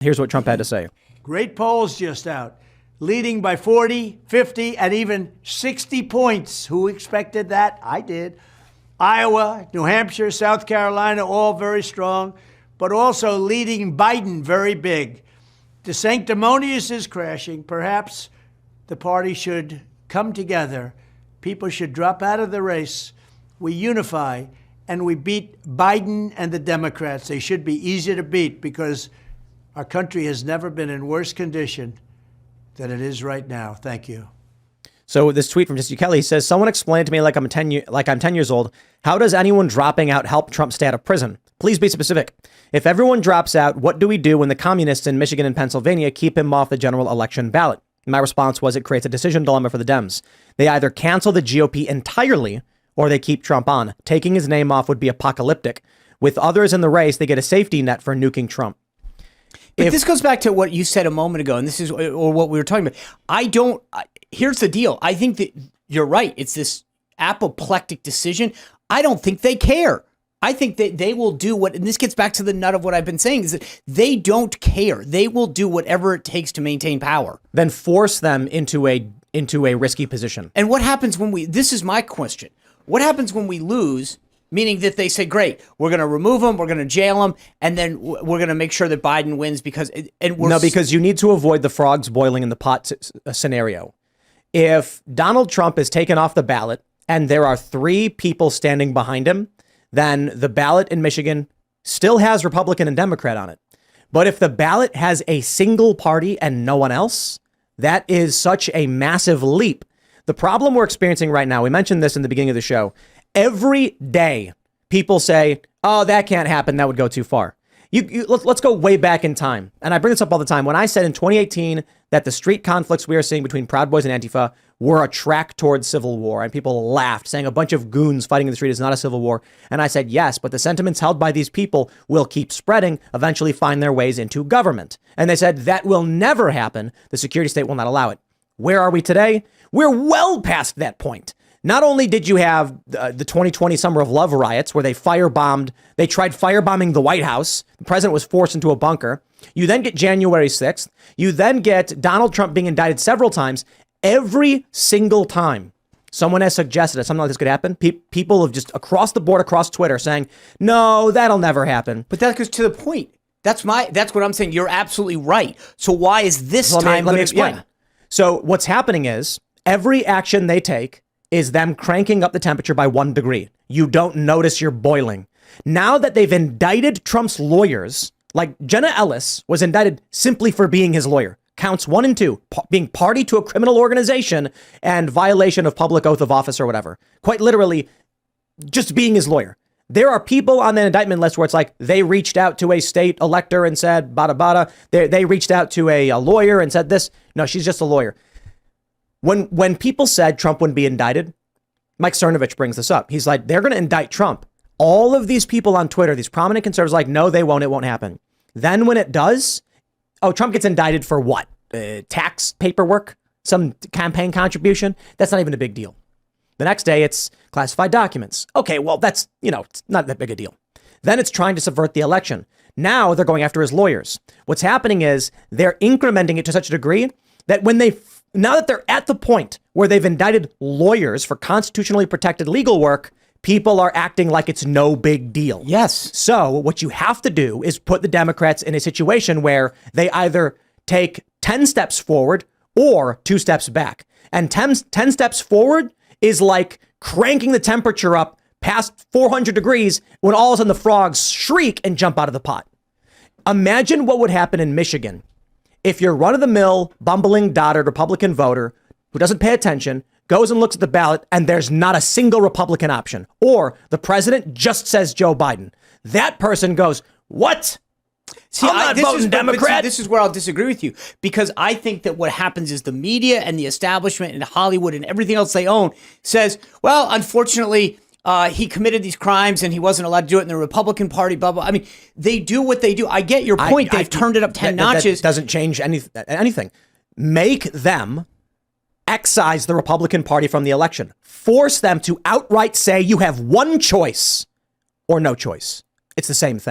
Here's what Trump had to say. Great polls just out, leading by 40, 50, and even 60 points. Who expected that? I did. Iowa, New Hampshire, South Carolina, all very strong, but also leading Biden very big. The sanctimonious is crashing. Perhaps the party should come together. People should drop out of the race. We unify, and we beat Biden and the Democrats. They should be easy to beat because our country has never been in worse condition than it is right now. Thank you. So this tweet from Jesse Kelly says, someone explained to me like I'm 10 years old. How does anyone dropping out help Trump stay out of prison? Please be specific. If everyone drops out, what do we do when the communists in Michigan and Pennsylvania keep him off the general election ballot? My response was it creates a decision dilemma for the Dems. They either cancel the GOP entirely or they keep Trump on. Taking his name off would be apocalyptic. With others in the race, they get a safety net for nuking Trump. But this goes back to what you said a moment ago, and this is or what we were talking about. Here's the deal. I think that you're right. It's this apoplectic decision. I don't think they care. I think that they will do what, and this gets back to the nut of what I've been saying, is that they don't care. They will do whatever it takes to maintain power. Then force them into a risky position. And what happens when this is my question. What happens when we lose, meaning that they say, great, we're going to remove him, we're going to jail him, and then we're going to make sure that Biden wins because you need to avoid the frogs boiling in the pot scenario. If Donald Trump is taken off the ballot and there are 3 people standing behind him, then the ballot in Michigan still has Republican and Democrat on it. But if the ballot has a single party and no one else, that is such a massive leap. The problem we're experiencing right now, we mentioned this in the beginning of the show, every day people say, oh, that can't happen. That would go too far. Let's go way back in time. And I bring this up all the time. When I said in 2018 that the street conflicts we are seeing between Proud Boys and Antifa were a track towards civil war, and people laughed, saying a bunch of goons fighting in the street is not a civil war. And I said, yes, but the sentiments held by these people will keep spreading, eventually find their ways into government. And they said that will never happen. The security state will not allow it. Where are we today? We're well past that point. Not only did you have the 2020 Summer of Love riots where they tried firebombing the White House. The president was forced into a bunker. You then get January 6th. You then get Donald Trump being indicted several times. Every single time someone has suggested that something like this could happen, people have just across the board, across Twitter saying, no, that'll never happen. But that goes to the point. That's what I'm saying. You're absolutely right. So why is this time? Let me explain. Yeah. So what's happening is every action they take is them cranking up the temperature by 1 degree. You don't notice you're boiling. Now that they've indicted Trump's lawyers, like Jenna Ellis was indicted simply for being his lawyer. Counts 1 and 2, being party to a criminal organization and violation of public oath of office or whatever. Quite literally, just being his lawyer. There are people on the indictment list where it's like they reached out to a state elector and said, bada bada. They reached out to a lawyer and said this. No, she's just a lawyer. When people said Trump wouldn't be indicted, Mike Cernovich brings this up. He's like, they're going to indict Trump. All of these people on Twitter, these prominent conservatives, like, no, they won't. It won't happen. Then when it does, Trump gets indicted for what? Tax paperwork? Some campaign contribution? That's not even a big deal. The next day, it's classified documents. Okay, well, that's, it's not that big a deal. Then it's trying to subvert the election. Now they're going after his lawyers. What's happening is they're incrementing it to such a degree that now that they're at the point where they've indicted lawyers for constitutionally protected legal work, people are acting like it's no big deal. Yes. So what you have to do is put the Democrats in a situation where they either take 10 steps forward or 2 steps back. And 10 steps forward is like cranking the temperature up past 400 degrees when all of a sudden the frogs shriek and jump out of the pot. Imagine what would happen in Michigan if your run-of-the-mill, bumbling, dotard Republican voter who doesn't pay attention goes and looks at the ballot and there's not a single Republican option, or the president just says Joe Biden. That person goes, what? See, I'm not voting Democrat. This is where I'll disagree with you, because I think that what happens is the media and the establishment and Hollywood and everything else they own says, well, unfortunately, he committed these crimes and he wasn't allowed to do it in the Republican Party, blah, blah. I mean, they do what they do. I get your point. They've turned it up 10 notches. That doesn't change anything. Make them excise the Republican Party from the election. Force them to outright say you have one choice or no choice. It's the same thing.